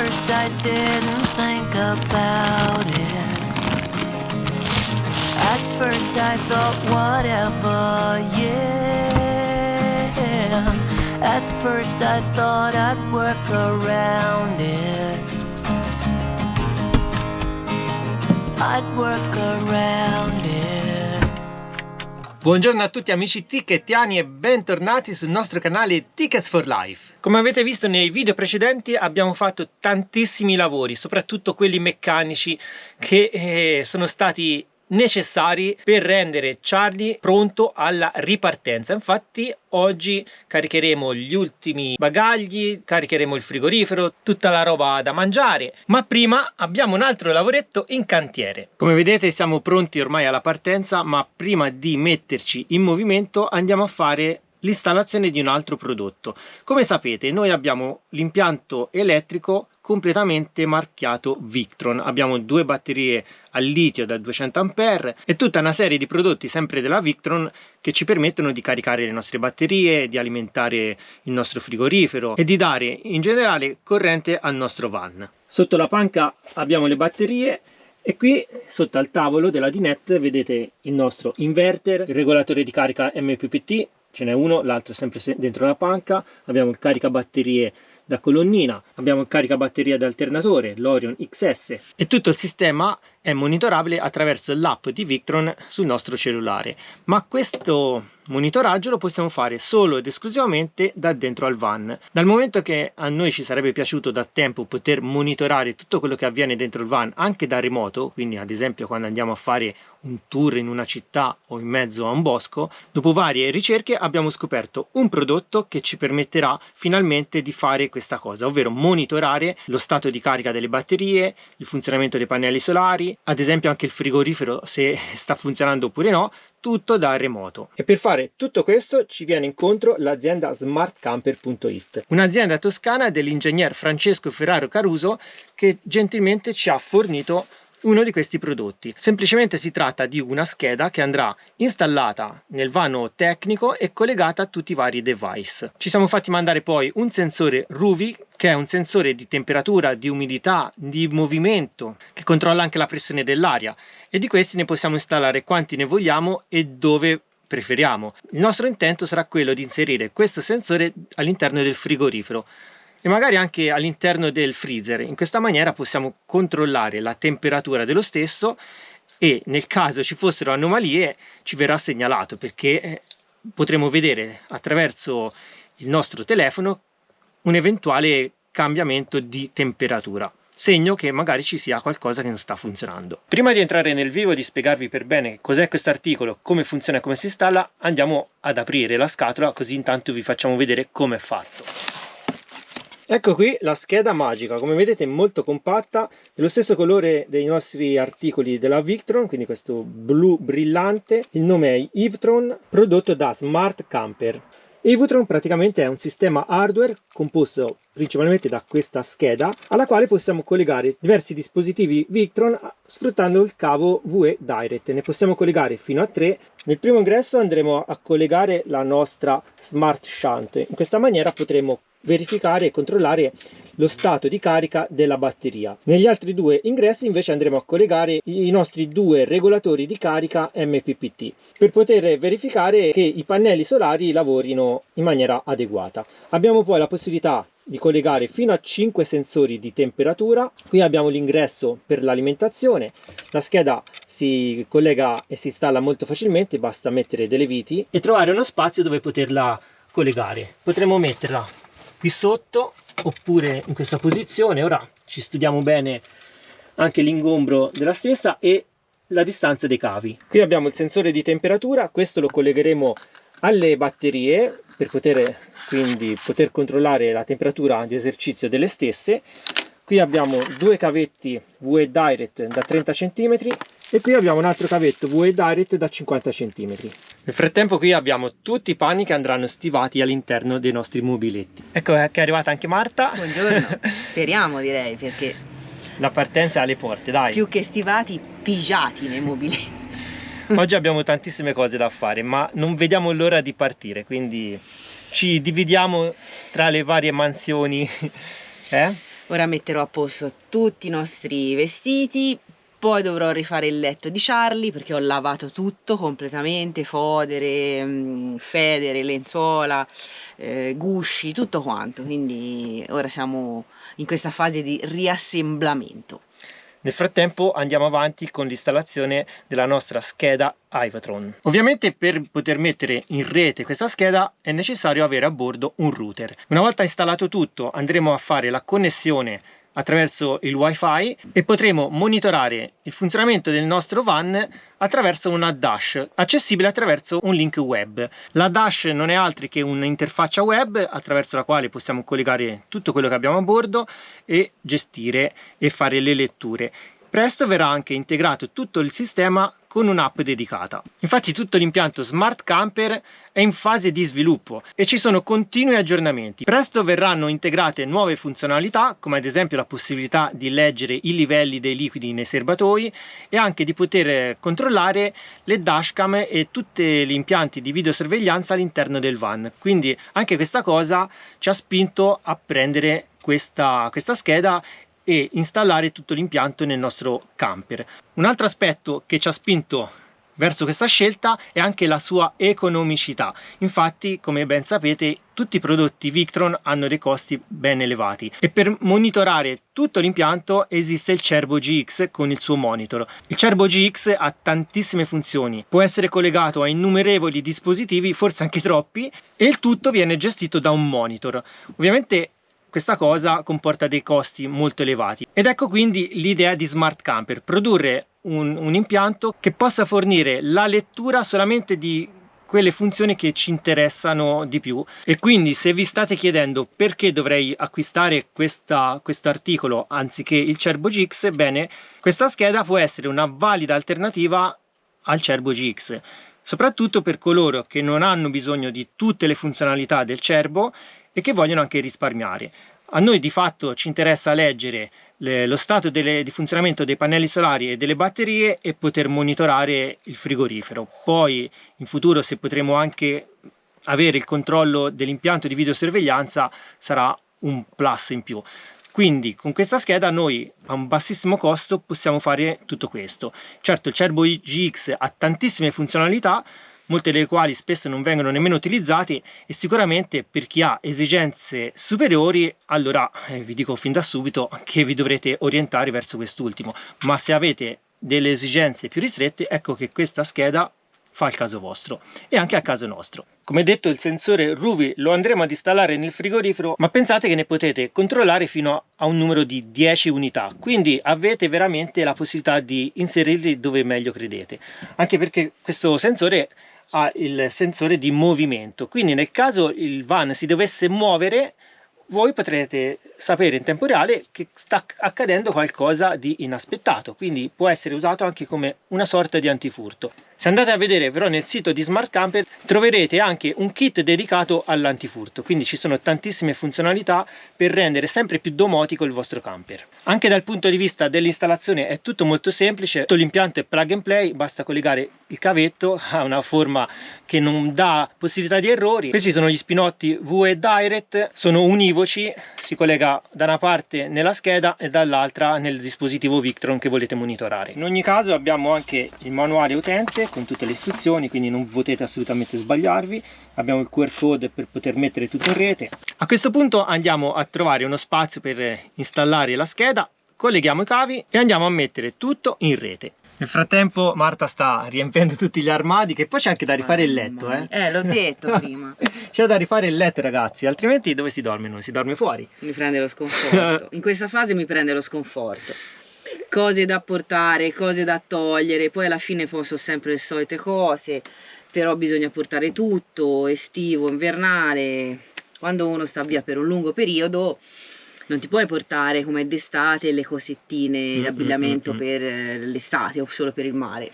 first I didn't think about it. At first I thought whatever, yeah. At first I thought I'd work around it. I'd work around it. Buongiorno a tutti amici tickettiani e bentornati sul nostro canale Tickets for Life. Come avete visto nei video precedenti abbiamo fatto tantissimi lavori, soprattutto quelli meccanici che sono stati necessari per rendere Charlie pronto alla ripartenza. Infatti oggi caricheremo gli ultimi bagagli, caricheremo il frigorifero, tutta la roba da mangiare, ma prima abbiamo un altro lavoretto in cantiere. Come vedete siamo pronti ormai alla partenza, ma prima di metterci in movimento andiamo a fare l'installazione di un altro prodotto. Come sapete noi abbiamo l'impianto elettrico completamente marchiato Victron, abbiamo due batterie al litio da 200 A e tutta una serie di prodotti sempre della Victron che ci permettono di caricare le nostre batterie, di alimentare il nostro frigorifero e di dare in generale corrente al nostro van. Sotto la panca abbiamo le batterie e qui sotto al tavolo della dinette vedete il nostro inverter, il regolatore di carica MPPT, ce n'è uno, l'altro è sempre dentro la panca, abbiamo il caricabatterie da colonnina, abbiamo il caricabatteria da alternatore, l'Orion XS, e tutto il sistema è monitorabile attraverso l'app di Victron sul nostro cellulare, ma questo monitoraggio lo possiamo fare solo ed esclusivamente da dentro al van. Dal momento che a noi ci sarebbe piaciuto da tempo poter monitorare tutto quello che avviene dentro il van anche da remoto, quindi ad esempio quando andiamo a fare un tour in una città o in mezzo a un bosco, dopo varie ricerche abbiamo scoperto un prodotto che ci permetterà finalmente di fare questa cosa, ovvero monitorare lo stato di carica delle batterie, il funzionamento dei pannelli solari, ad esempio anche il frigorifero se sta funzionando oppure no, tutto da remoto. E per fare tutto questo ci viene incontro l'azienda smartcamper.it, un'azienda toscana dell'ingegner Francesco Ferraro Caruso che gentilmente ci ha fornito uno di questi prodotti. Semplicemente si tratta di una scheda che andrà installata nel vano tecnico e collegata a tutti i vari device. Ci siamo fatti mandare poi un sensore RUVI, che è un sensore di temperatura, di umidità, di movimento, che controlla anche la pressione dell'aria, e di questi ne possiamo installare quanti ne vogliamo e dove preferiamo. Il nostro intento sarà quello di inserire questo sensore all'interno del frigorifero e magari anche all'interno del freezer. In questa maniera possiamo controllare la temperatura dello stesso e nel caso ci fossero anomalie ci verrà segnalato, perché potremo vedere attraverso il nostro telefono un eventuale cambiamento di temperatura, segno che magari ci sia qualcosa che non sta funzionando. Prima di entrare nel vivo, di spiegarvi per bene cos'è questo articolo, come funziona e come si installa, andiamo ad aprire la scatola, così intanto vi facciamo vedere come è fatto. Ecco qui la scheda magica, come vedete è molto compatta, dello stesso colore dei nostri articoli della Victron, quindi questo blu brillante. Il nome è Evtron, prodotto da Smart Camper. Evtron praticamente è un sistema hardware composto principalmente da questa scheda, alla quale possiamo collegare diversi dispositivi Victron sfruttando il cavo VE Direct. Ne possiamo collegare fino a 3. Nel primo ingresso andremo a collegare la nostra Smart Shunt. In questa maniera potremo verificare e controllare lo stato di carica della batteria. Negli altri due ingressi invece andremo a collegare i nostri due regolatori di carica MPPT per poter verificare che i pannelli solari lavorino in maniera adeguata. Abbiamo poi la possibilità di collegare fino a 5 sensori di temperatura. Qui abbiamo l'ingresso per l'alimentazione, la scheda si collega e si installa molto facilmente, basta mettere delle viti e trovare uno spazio dove poterla collegare. Potremo metterla qui sotto oppure in questa posizione. Ora ci studiamo bene anche l'ingombro della stessa e la distanza dei cavi. Qui abbiamo il sensore di temperatura, questo lo collegheremo alle batterie per poter controllare la temperatura di esercizio delle stesse. Qui abbiamo due cavetti VE Direct da 30 cm e qui abbiamo un altro cavetto VE Direct da 50 cm. Nel frattempo qui abbiamo tutti i panni che andranno stivati all'interno dei nostri mobiletti. Ecco che è arrivata anche Marta. Buongiorno, speriamo direi, perché la partenza è alle porte, dai. Più che stivati, pigiati nei mobiletti. Oggi abbiamo tantissime cose da fare, ma non vediamo l'ora di partire, quindi ci dividiamo tra le varie mansioni. Ora metterò a posto tutti i nostri vestiti, poi dovrò rifare il letto di Charlie perché ho lavato tutto completamente, fodere, federe, lenzuola, gusci, tutto quanto, quindi ora siamo in questa fase di riassemblamento. Nel frattempo andiamo avanti con l'installazione della nostra scheda Ivatron. Ovviamente per poter mettere in rete questa scheda è necessario avere a bordo un router. Una volta installato tutto andremo a fare la connessione attraverso il wifi e potremo monitorare il funzionamento del nostro van attraverso una dash accessibile attraverso un link web. La dash non è altro che un'interfaccia web attraverso la quale possiamo collegare tutto quello che abbiamo a bordo e gestire e fare le letture. Presto verrà anche integrato tutto il sistema con un'app dedicata. Infatti tutto l'impianto Smart Camper è in fase di sviluppo e ci sono continui aggiornamenti. Presto verranno integrate nuove funzionalità, come ad esempio la possibilità di leggere i livelli dei liquidi nei serbatoi e anche di poter controllare le dashcam e tutti gli impianti di videosorveglianza all'interno del van. Quindi anche questa cosa ci ha spinto a prendere questa scheda e installare tutto l'impianto nel nostro camper. Un altro aspetto che ci ha spinto verso questa scelta è anche la sua economicità. Infatti, come ben sapete, tutti i prodotti Victron hanno dei costi ben elevati e per monitorare tutto l'impianto esiste il Cerbo GX con il suo monitor. Il Cerbo GX ha tantissime funzioni, può essere collegato a innumerevoli dispositivi, forse anche troppi, e il tutto viene gestito da un monitor. Ovviamente questa cosa comporta dei costi molto elevati ed ecco quindi l'idea di Smart Camper: produrre un impianto che possa fornire la lettura solamente di quelle funzioni che ci interessano di più. E quindi se vi state chiedendo perché dovrei acquistare questo articolo anziché il Cerbo GX, bene, questa scheda può essere una valida alternativa al Cerbo GX, soprattutto per coloro che non hanno bisogno di tutte le funzionalità del Cerbo e che vogliono anche risparmiare. A noi di fatto ci interessa leggere lo stato di funzionamento dei pannelli solari e delle batterie e poter monitorare il frigorifero. Poi in futuro, se potremo anche avere il controllo dell'impianto di videosorveglianza, sarà un plus in più. Quindi con questa scheda noi a un bassissimo costo possiamo fare tutto questo. Certo, il Cerbo GX ha tantissime funzionalità, molte delle quali spesso non vengono nemmeno utilizzate, e sicuramente per chi ha esigenze superiori, allora vi dico fin da subito che vi dovrete orientare verso quest'ultimo, ma se avete delle esigenze più ristrette, ecco che questa scheda fa il caso vostro e anche a caso nostro. Come detto, il sensore RUVI lo andremo ad installare nel frigorifero, ma pensate che ne potete controllare fino a un numero di 10 unità, quindi avete veramente la possibilità di inserirli dove meglio credete, anche perché questo sensore ha il sensore di movimento, quindi nel caso il van si dovesse muovere, voi potrete sapere in tempo reale che sta accadendo qualcosa di inaspettato, quindi può essere usato anche come una sorta di antifurto. Se andate a vedere però nel sito di Smart Camper troverete anche un kit dedicato all'antifurto, quindi ci sono tantissime funzionalità per rendere sempre più domotico il vostro camper. Anche dal punto di vista dell'installazione è tutto molto semplice, tutto l'impianto è plug and play, basta collegare il cavetto a una forma che non dà possibilità di errori. Questi sono gli spinotti VE Direct, sono univoci, si collega da una parte nella scheda e dall'altra nel dispositivo Victron che volete monitorare. In ogni caso abbiamo anche il manuale utente con tutte le istruzioni, quindi non potete assolutamente sbagliarvi. Abbiamo il QR code per poter mettere tutto in rete. A questo punto andiamo a trovare uno spazio per installare la scheda, colleghiamo i cavi e andiamo a mettere tutto in rete. Nel frattempo Marta sta riempiendo tutti gli armadi, che poi c'è anche da rifare il letto, l'ho detto prima. C'è da rifare il letto, ragazzi, altrimenti dove si dorme? Non si dorme fuori. Mi prende lo sconforto. In questa fase mi prende lo sconforto. Cose da portare, cose da togliere, poi alla fine posso sempre le solite cose, però bisogna portare tutto, estivo, invernale. Quando uno sta via per un lungo periodo non ti puoi portare come d'estate le cosettine, l'abbigliamento per l'estate o solo per il mare.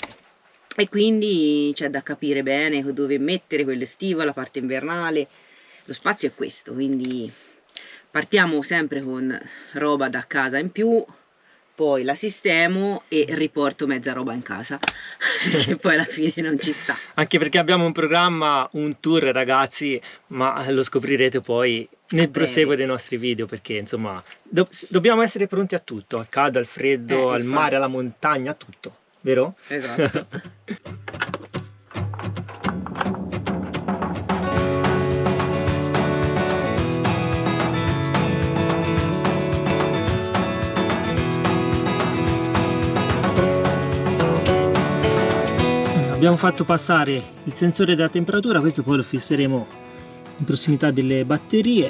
E quindi c'è da capire bene dove mettere quell'estivo, la parte invernale. Lo spazio è questo, quindi partiamo sempre con roba da casa in più, poi la sistemo e riporto mezza roba in casa perché poi alla fine non ci sta. Anche perché abbiamo un programma, un tour ragazzi, ma lo scoprirete poi nel proseguo dei nostri video, perché insomma dobbiamo essere pronti a tutto, al caldo, al freddo, al mare, alla montagna, a tutto, vero? Esatto. Abbiamo fatto passare il sensore della temperatura, questo poi lo fisseremo in prossimità delle batterie.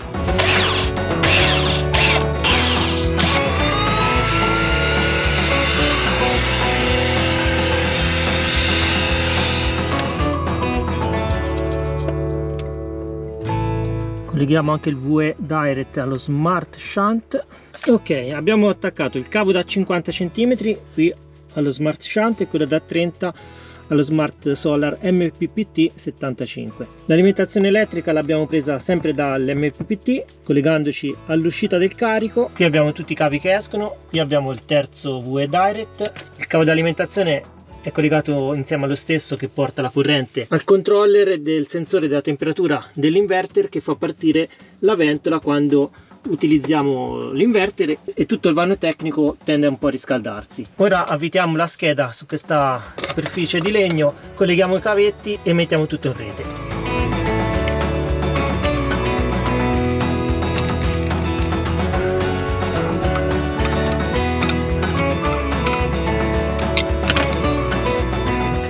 Colleghiamo anche il VE Direct allo Smart Shunt. Ok, abbiamo attaccato il cavo da 50 cm qui allo Smart Shunt e quello da 30 allo Smart Solar MPPT 75. L'alimentazione elettrica l'abbiamo presa sempre dall'MPPT collegandoci all'uscita del carico. Qui abbiamo tutti i cavi che escono, qui abbiamo il terzo VE Direct, il cavo di alimentazione è collegato insieme allo stesso che porta la corrente al controller del sensore della temperatura dell'inverter che fa partire la ventola quando utilizziamo l'inverter e tutto il vano tecnico tende un po' a riscaldarsi. Ora avvitiamo la scheda su questa superficie di legno, colleghiamo i cavetti e mettiamo tutto in rete.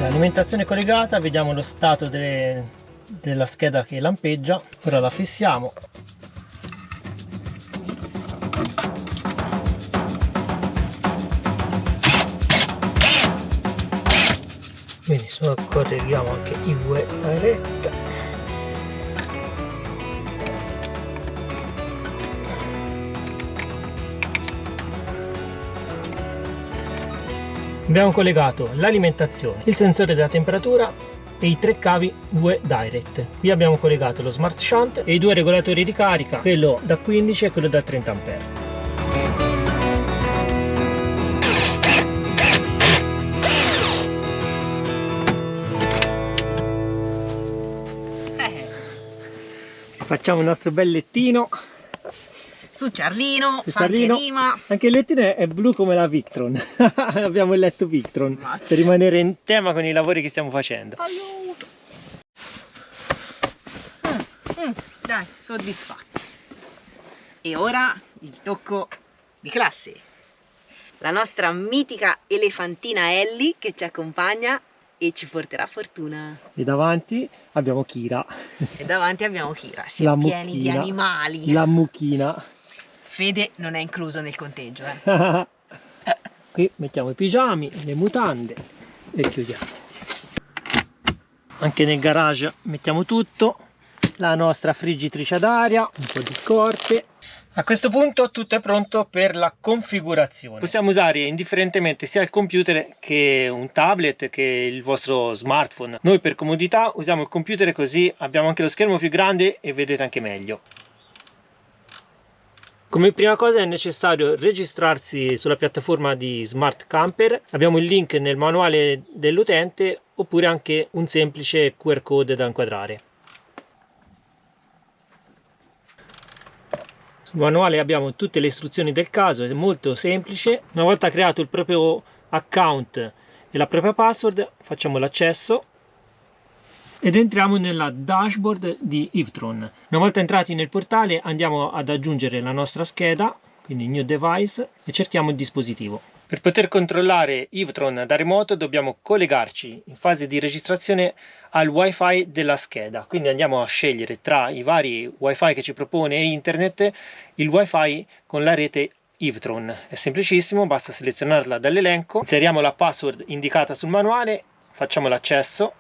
Alimentazione collegata, vediamo lo stato della scheda che lampeggia. Ora la fissiamo. Benissimo, correghiamo anche i VE Direct. Abbiamo collegato l'alimentazione, il sensore della temperatura e i 3 cavi VE Direct. Qui abbiamo collegato lo Smart Shunt e i 2 regolatori di carica, quello da 15 e quello da 30 A. Facciamo il nostro bel lettino. Su Ciarlino, Su fa Ciarlino. anche rima. Anche il lettino è blu come la Victron. Abbiamo il letto Victron per rimanere in tema con i lavori che stiamo facendo. Aiuto. Dai, soddisfatto. E ora il tocco di classe. La nostra mitica elefantina Ellie che ci accompagna e ci porterà fortuna. E davanti abbiamo Kira. E davanti abbiamo Kira. Siamo pieni di animali. La mucchina. Fede non è incluso nel conteggio. Qui mettiamo i pigiami, le mutande e chiudiamo. Anche nel garage mettiamo tutto. La nostra friggitrice ad aria, un po' di scorte. A questo punto tutto è pronto per la configurazione. Possiamo usare indifferentemente sia il computer che un tablet che il vostro smartphone. Noi per comodità usiamo il computer, così abbiamo anche lo schermo più grande e vedete anche meglio. Come prima cosa è necessario registrarsi sulla piattaforma di Smart Camper. Abbiamo il link nel manuale dell'utente oppure anche un semplice QR code da inquadrare. Sul manuale abbiamo tutte le istruzioni del caso, è molto semplice. Una volta creato il proprio account e la propria password facciamo l'accesso ed entriamo nella dashboard di Ivtron. Una volta entrati nel portale andiamo ad aggiungere la nostra scheda, quindi New Device, e cerchiamo il dispositivo. Per poter controllare Ivtron da remoto dobbiamo collegarci in fase di registrazione al wifi della scheda, quindi andiamo a scegliere tra i vari wifi che ci propone internet il wifi con la rete Ivtron. È semplicissimo, basta selezionarla dall'elenco, inseriamo la password indicata sul manuale, facciamo l'accesso.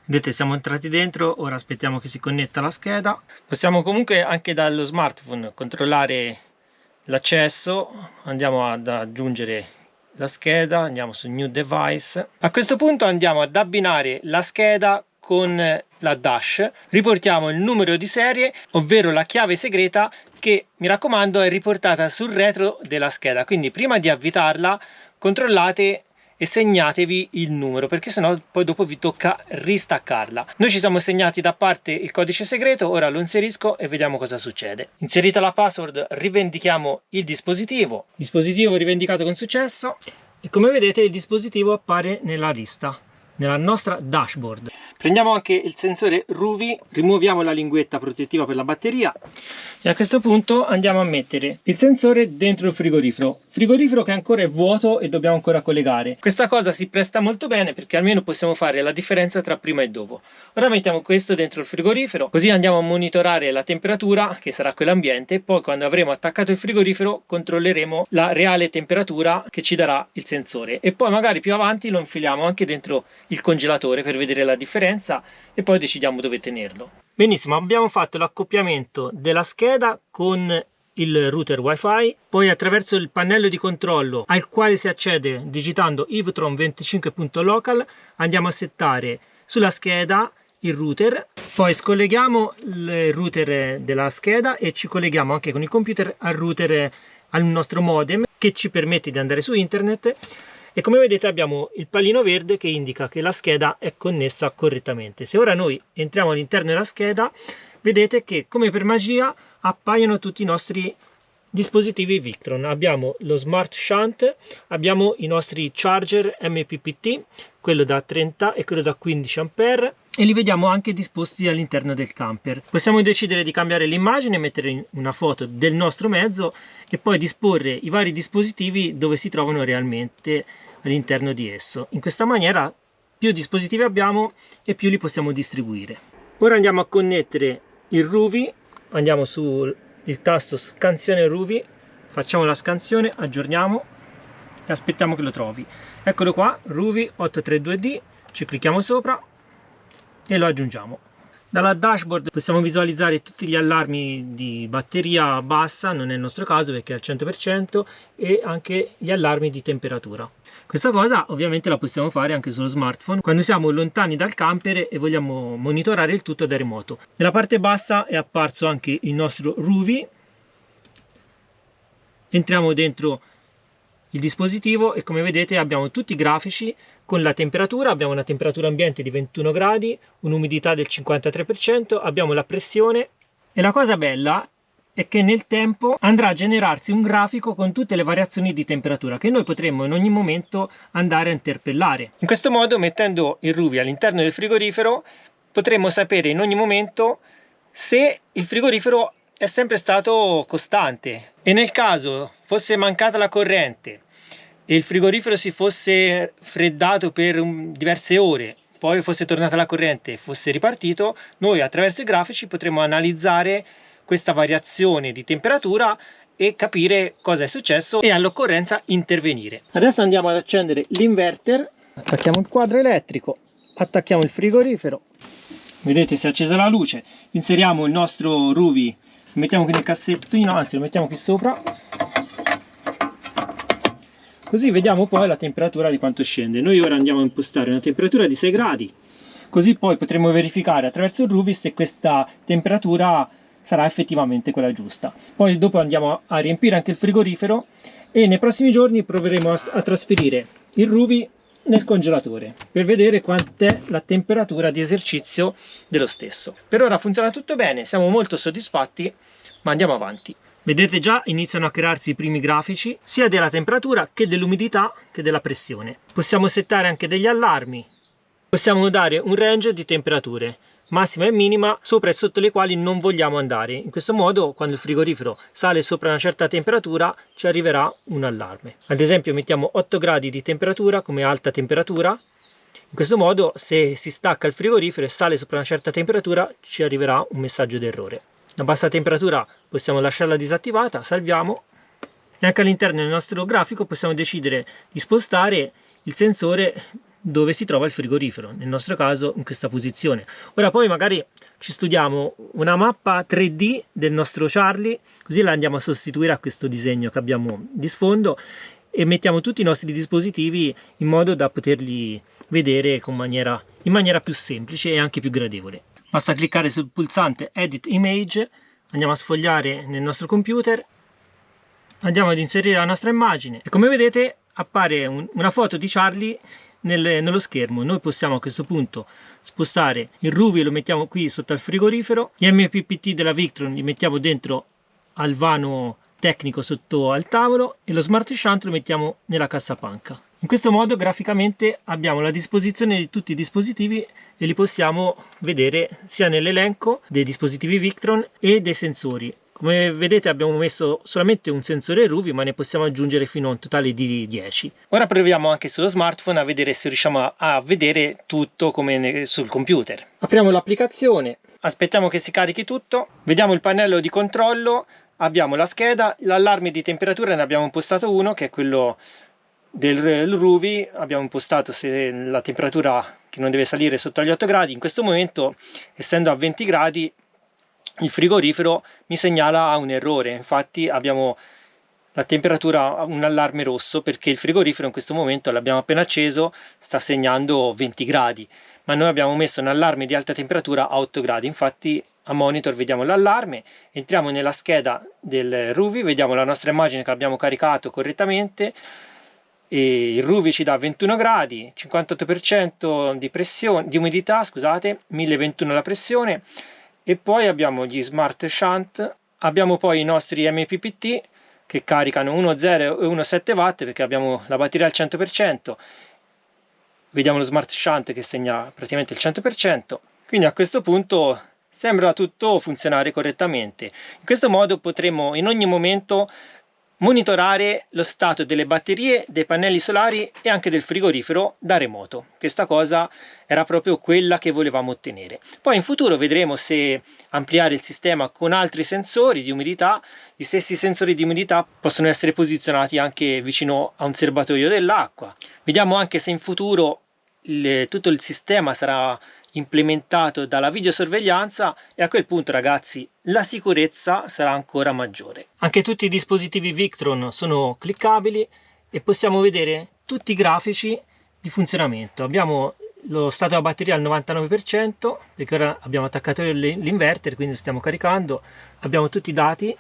Vedete, siamo entrati dentro, ora aspettiamo che si connetta la scheda. Possiamo comunque anche dallo smartphone controllare l'accesso, andiamo ad aggiungere la scheda, andiamo su New Device. A questo punto andiamo ad abbinare la scheda con la dash, riportiamo il numero di serie, ovvero la chiave segreta che, mi raccomando, è riportata sul retro della scheda. Quindi prima di avvitarla controllate e segnatevi il numero, perché sennò poi dopo vi tocca ristaccarla. Noi ci siamo segnati da parte il codice segreto, ora lo inserisco e vediamo cosa succede. Inserita la password rivendichiamo il dispositivo rivendicato con successo e come vedete il dispositivo appare nella lista, nella nostra dashboard. Prendiamo anche il sensore RUVI, rimuoviamo la linguetta protettiva per la batteria e a questo punto andiamo a mettere il sensore dentro il frigorifero che ancora è vuoto e dobbiamo ancora collegare. Questa cosa si presta molto bene perché almeno possiamo fare la differenza tra prima e dopo. Ora mettiamo questo dentro il frigorifero, così andiamo a monitorare la temperatura che sarà quella ambiente, poi quando avremo attaccato il frigorifero controlleremo la reale temperatura che ci darà il sensore e poi magari più avanti lo infiliamo anche dentro il congelatore per vedere la differenza e poi decidiamo dove tenerlo. Benissimo, abbiamo fatto l'accoppiamento della scheda con il router wifi, poi attraverso il pannello di controllo al quale si accede digitando ivtron 25.local andiamo a settare sulla scheda il router, poi scolleghiamo il router della scheda e ci colleghiamo anche con il computer al router, al nostro modem che ci permette di andare su internet. E come vedete abbiamo il pallino verde che indica che la scheda è connessa correttamente. Se ora noi entriamo all'interno della scheda, vedete che come per magia appaiono tutti i nostri dispositivi Victron. Abbiamo lo Smart Shunt, abbiamo i nostri charger MPPT, quello da 30 e quello da 15 A e li vediamo anche disposti all'interno del camper. Possiamo decidere di cambiare l'immagine, mettere una foto del nostro mezzo e poi disporre i vari dispositivi dove si trovano realmente all'interno di esso. In questa maniera più dispositivi abbiamo e più li possiamo distribuire. Ora andiamo a connettere il RUVI, andiamo sul tasto scansione RUVI, facciamo la scansione, aggiorniamo e aspettiamo che lo trovi. Eccolo qua, RUVI 832D, ci clicchiamo sopra e lo aggiungiamo. Dalla dashboard possiamo visualizzare tutti gli allarmi di batteria bassa, non è il nostro caso perché è al 100%, e anche gli allarmi di temperatura. Questa cosa ovviamente la possiamo fare anche sullo smartphone quando siamo lontani dal camper e vogliamo monitorare il tutto da remoto. Nella parte bassa è apparso anche il nostro RUVI, entriamo dentro il dispositivo e come vedete abbiamo tutti i grafici con la temperatura, abbiamo una temperatura ambiente di 21 gradi, un'umidità del 53%, abbiamo la pressione e la cosa bella è che nel tempo andrà a generarsi un grafico con tutte le variazioni di temperatura che noi potremmo in ogni momento andare a interpellare. In questo modo, mettendo il RUVI all'interno del frigorifero, potremmo sapere in ogni momento se il frigorifero è sempre stato costante e nel caso fosse mancata la corrente e il frigorifero si fosse freddato per diverse ore, poi fosse tornata la corrente e fosse ripartito, noi attraverso i grafici potremmo analizzare questa variazione di temperatura e capire cosa è successo e all'occorrenza intervenire. Adesso andiamo ad accendere l'inverter, attacchiamo il quadro elettrico, attacchiamo il frigorifero, vedete si è accesa la luce, inseriamo il nostro RUVI, lo mettiamo qui nel cassettino, anzi lo mettiamo qui sopra, così vediamo poi la temperatura di quanto scende. Noi ora andiamo a impostare una temperatura di 6 gradi, così poi potremo verificare attraverso il RUVI se questa temperatura sarà effettivamente quella giusta. Poi dopo andiamo a riempire anche il frigorifero e nei prossimi giorni proveremo a trasferire il RUVI nel congelatore per vedere quant'è la temperatura di esercizio dello stesso. Per ora funziona tutto bene, siamo molto soddisfatti, ma andiamo avanti. Vedete già iniziano a crearsi i primi grafici sia della temperatura che dell'umidità che della pressione. Possiamo settare anche degli allarmi, possiamo dare un range di temperature massima e minima sopra e sotto le quali non vogliamo andare. In questo modo quando il frigorifero sale sopra una certa temperatura ci arriverà un allarme. Ad esempio mettiamo 8 gradi di temperatura come alta temperatura. In questo modo se si stacca il frigorifero e sale sopra una certa temperatura ci arriverà un messaggio d'errore. La bassa temperatura possiamo lasciarla disattivata, salviamo e anche all'interno del nostro grafico possiamo decidere di spostare il sensore dove si trova il frigorifero, nel nostro caso in questa posizione. Ora poi magari ci studiamo una mappa 3D del nostro Charlie, così la andiamo a sostituire a questo disegno che abbiamo di sfondo e mettiamo tutti i nostri dispositivi in modo da poterli vedere in maniera più semplice e anche più gradevole. Basta cliccare sul pulsante Edit Image, andiamo a sfogliare nel nostro computer, andiamo ad inserire la nostra immagine e come vedete appare una foto di Charlie nello schermo. Noi possiamo a questo punto spostare il Ruvi e lo mettiamo qui sotto al frigorifero, gli MPPT della Victron li mettiamo dentro al vano tecnico sotto al tavolo e lo Smart Shunt lo mettiamo nella cassapanca. In questo modo graficamente abbiamo la disposizione di tutti i dispositivi e li possiamo vedere sia nell'elenco dei dispositivi Victron e dei sensori. Come vedete abbiamo messo solamente un sensore Ruvi, ma ne possiamo aggiungere fino a un totale di 10. Ora proviamo anche sullo smartphone a vedere se riusciamo a vedere tutto come sul computer. Apriamo l'applicazione, aspettiamo che si carichi tutto, vediamo il pannello di controllo, abbiamo la scheda, l'allarme di temperatura ne abbiamo impostato uno che è quello del Ruvi, abbiamo impostato se la temperatura che non deve salire sotto agli 8 gradi, in questo momento essendo a 20 gradi il frigorifero mi segnala un errore, infatti abbiamo la temperatura, un allarme rosso perché il frigorifero in questo momento l'abbiamo appena acceso, sta segnando 20 gradi, ma noi abbiamo messo un allarme di alta temperatura a 8 gradi, infatti a monitor vediamo l'allarme, entriamo nella scheda del Ruvi, vediamo la nostra immagine che abbiamo caricato correttamente e il Ruvi ci dà 21 gradi, 58% di pressione, di umidità, scusate, 1021 la pressione. E poi abbiamo gli Smart Shunt, abbiamo poi i nostri MPPT che caricano 1,0 e 1,7 watt perché abbiamo la batteria al 100%, vediamo lo Smart Shunt che segna praticamente il 100%, quindi a questo punto sembra tutto funzionare correttamente. In questo modo potremo in ogni momento monitorare lo stato delle batterie, dei pannelli solari e anche del frigorifero da remoto. Questa cosa era proprio quella che volevamo ottenere. Poi in futuro vedremo se ampliare il sistema con altri sensori di umidità. Gli stessi sensori di umidità possono essere posizionati anche vicino a un serbatoio dell'acqua. Vediamo anche se in futuro tutto il sistema sarà implementato dalla videosorveglianza e a quel punto ragazzi la sicurezza sarà ancora maggiore. Anche tutti i dispositivi Victron sono cliccabili e possiamo vedere tutti i grafici di funzionamento. Abbiamo lo stato della batteria al 99% perché ora abbiamo attaccato l'inverter, quindi stiamo caricando, abbiamo tutti i dati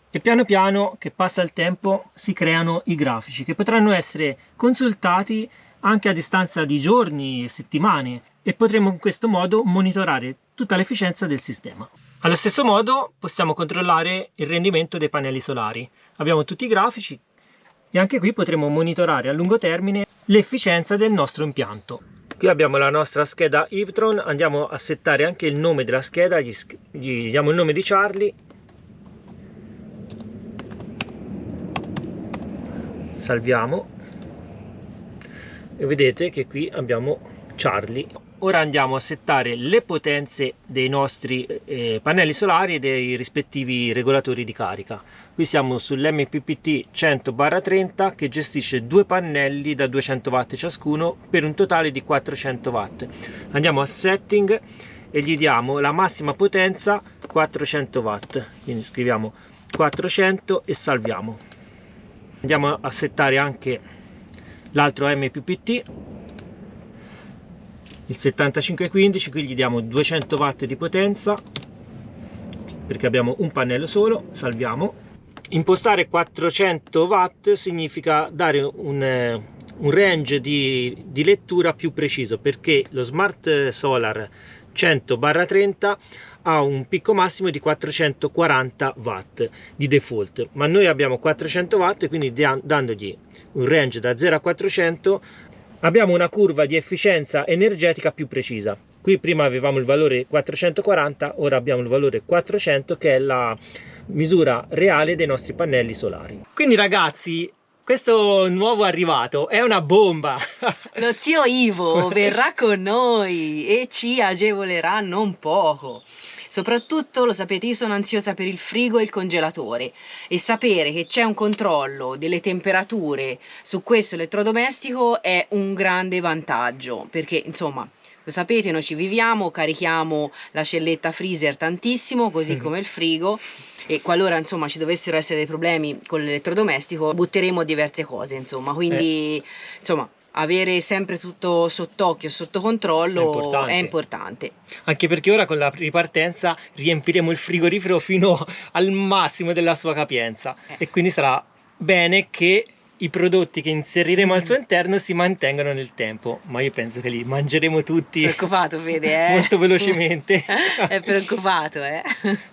e piano piano che passa il tempo si creano i grafici che potranno essere consultati anche a distanza di giorni e settimane e potremo in questo modo monitorare tutta l'efficienza del sistema. Allo stesso modo possiamo controllare il rendimento dei pannelli solari. Abbiamo tutti i grafici e anche qui potremo monitorare a lungo termine l'efficienza del nostro impianto. Qui abbiamo la nostra scheda Victron, andiamo a settare anche il nome della scheda, gli diamo il nome di Charlie, salviamo e vedete che qui abbiamo Charlie. Ora andiamo a settare le potenze dei nostri pannelli solari e dei rispettivi regolatori di carica. Qui siamo sull'MPPT 100/30 che gestisce due pannelli da 200 watt ciascuno per un totale di 400 watt. Andiamo a setting e gli diamo la massima potenza 400 watt, quindi scriviamo 400 e salviamo. Andiamo a settare anche l'altro MPPT, il 7515, qui gli diamo 200 watt di potenza perché abbiamo un pannello solo, salviamo. Impostare 400 watt significa dare un range di lettura più preciso perché lo Smart Solar 100/30 ha un picco massimo di 440 watt di default, ma noi abbiamo 400 watt, quindi dandogli un range da 0 a 400 abbiamo una curva di efficienza energetica più precisa. Qui prima avevamo il valore 440, ora abbiamo il valore 400 che è la misura reale dei nostri pannelli solari. Quindi ragazzi, questo nuovo arrivato è una bomba! Lo zio Ivo verrà con noi e ci agevolerà non poco. Soprattutto, lo sapete, io sono ansiosa per il frigo e il congelatore e sapere che c'è un controllo delle temperature su questo elettrodomestico è un grande vantaggio perché, insomma, lo sapete, noi ci viviamo, carichiamo la celletta freezer tantissimo, così come il frigo, e qualora insomma ci dovessero essere dei problemi con l'elettrodomestico butteremo diverse cose, insomma, quindi insomma avere sempre tutto sott'occhio, sotto controllo è importante. Anche perché ora con la ripartenza riempiremo il frigorifero fino al massimo della sua capienza e quindi sarà bene che i prodotti che inseriremo al suo interno si mantengano nel tempo, ma io penso che li mangeremo tutti. Preoccupato, Fede, molto velocemente. È preoccupato,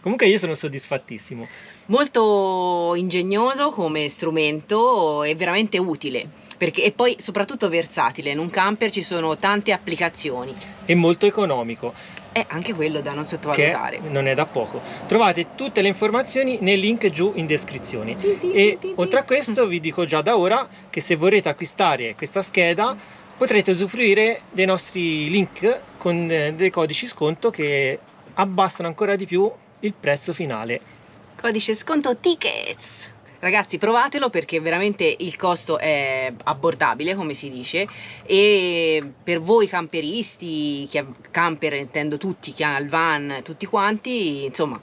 Comunque io sono soddisfattissimo. Molto ingegnoso come strumento e veramente utile, perché, e poi soprattutto versatile. In un camper ci sono tante applicazioni. E molto economico. È anche quello da non sottovalutare. Che non è da poco. Trovate tutte le informazioni nei link giù in descrizione. E oltre a questo vi dico già da ora che se vorrete acquistare questa scheda potrete usufruire dei nostri link con dei codici sconto che abbassano ancora di più il prezzo finale. Codice sconto Tickets! Ragazzi, provatelo perché veramente il costo è abbordabile, come si dice, e per voi camperisti, camper intendo tutti, chi ha il van, tutti quanti, insomma,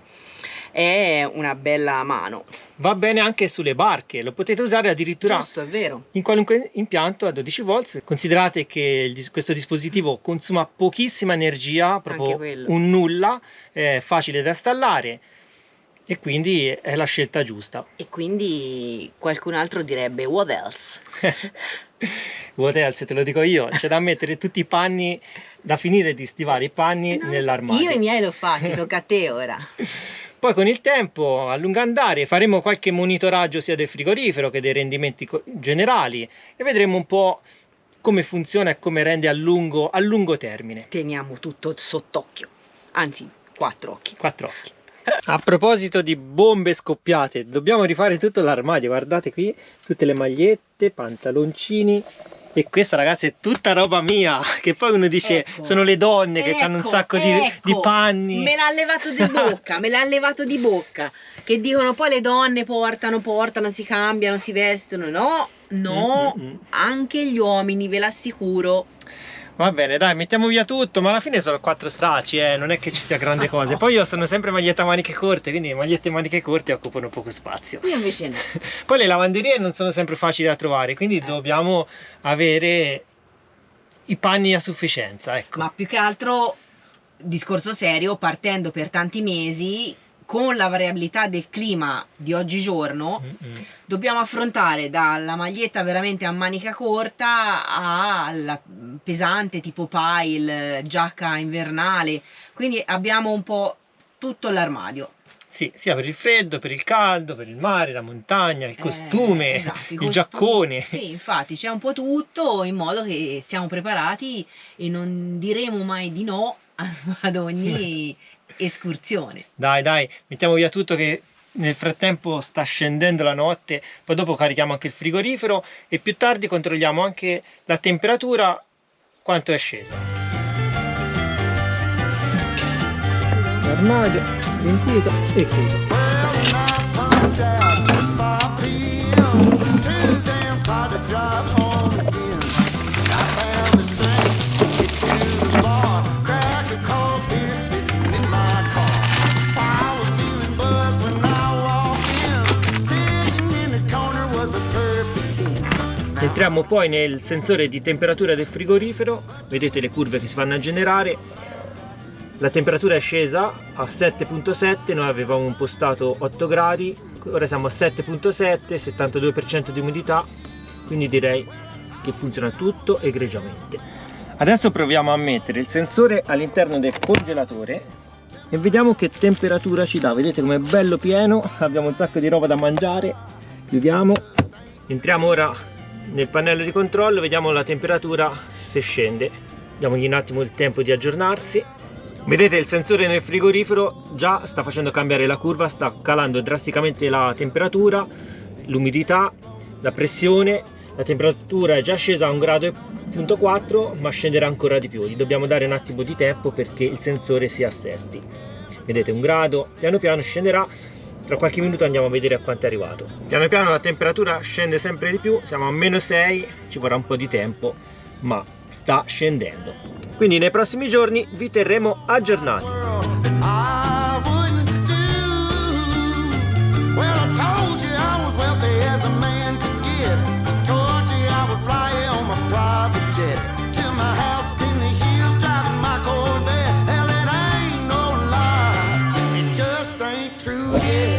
è una bella mano. Va bene anche sulle barche, lo potete usare addirittura Giusto, è vero. in qualunque impianto a 12 volts. Considerate che questo dispositivo consuma pochissima energia, proprio un nulla, è facile da installare. E quindi è la scelta giusta. E quindi qualcun altro direbbe what else? What else, te lo dico io, c'è da mettere tutti i panni, da finire di stivare i panni nell'armadio. Io i miei l'ho fatti, tocca a te ora. Poi con il tempo, a lungo andare, faremo qualche monitoraggio sia del frigorifero che dei rendimenti generali e vedremo un po' come funziona e come rende a lungo termine. Teniamo tutto sott'occhio, anzi 4 occhi. 4 occhi. A proposito di bombe scoppiate, dobbiamo rifare tutto l'armadio. Guardate qui, tutte le magliette, pantaloncini. E questa, ragazzi, è tutta roba mia. Che poi uno dice, sono le donne che hanno un sacco di panni. Me l'ha levato di bocca, me l'ha levato di bocca. Che dicono poi le donne portano, si cambiano, si vestono. No, anche gli uomini, ve l'assicuro. Va bene, dai, mettiamo via tutto, ma alla fine sono 4 stracci, non è che ci sia grande cose. Poi io sono sempre maglietta a maniche corte, quindi magliette e maniche corte occupano poco spazio. Io invece no. Poi le lavanderie non sono sempre facili da trovare, quindi dobbiamo avere i panni a sufficienza, ecco. Ma più che altro, discorso serio, partendo per tanti mesi, con la variabilità del clima di oggigiorno, dobbiamo affrontare dalla maglietta veramente a manica corta alla pesante tipo pile, giacca invernale, quindi abbiamo un po' tutto l'armadio. Sì, sia per il freddo, per il caldo, per il mare, la montagna, il costume, esatto, il giaccone. Sì, infatti c'è un po' tutto, in modo che siamo preparati e non diremo mai di no ad ogni escursione. Dai, mettiamo via tutto che nel frattempo sta scendendo la notte, poi dopo carichiamo anche il frigorifero e più tardi controlliamo anche la temperatura, quanto è scesa. L'armadio riempito e chiuso. Entriamo poi nel sensore di temperatura del frigorifero, vedete le curve che si vanno a generare, la temperatura è scesa a 7.7, noi avevamo impostato 8 gradi, ora siamo a 7.7, 72% di umidità, quindi direi che funziona tutto egregiamente. Adesso proviamo a mettere il sensore all'interno del congelatore e vediamo che temperatura ci dà, vedete com'è bello pieno, abbiamo un sacco di roba da mangiare, chiudiamo, entriamo ora nel pannello di controllo, vediamo la temperatura se scende, diamogli un attimo il tempo di aggiornarsi. Vedete il sensore nel frigorifero già sta facendo cambiare la curva, sta calando drasticamente la temperatura, l'umidità, la pressione, la temperatura è già scesa a 1,4 gradi, ma scenderà ancora di più, gli dobbiamo dare un attimo di tempo perché il sensore si assesti. Vedete 1 grado, piano piano scenderà. Tra qualche minuto andiamo a vedere a quanto è arrivato. Piano piano la temperatura scende sempre di più, siamo a -6, ci vorrà un po' di tempo, ma sta scendendo. Quindi nei prossimi giorni vi terremo aggiornati. true, yeah.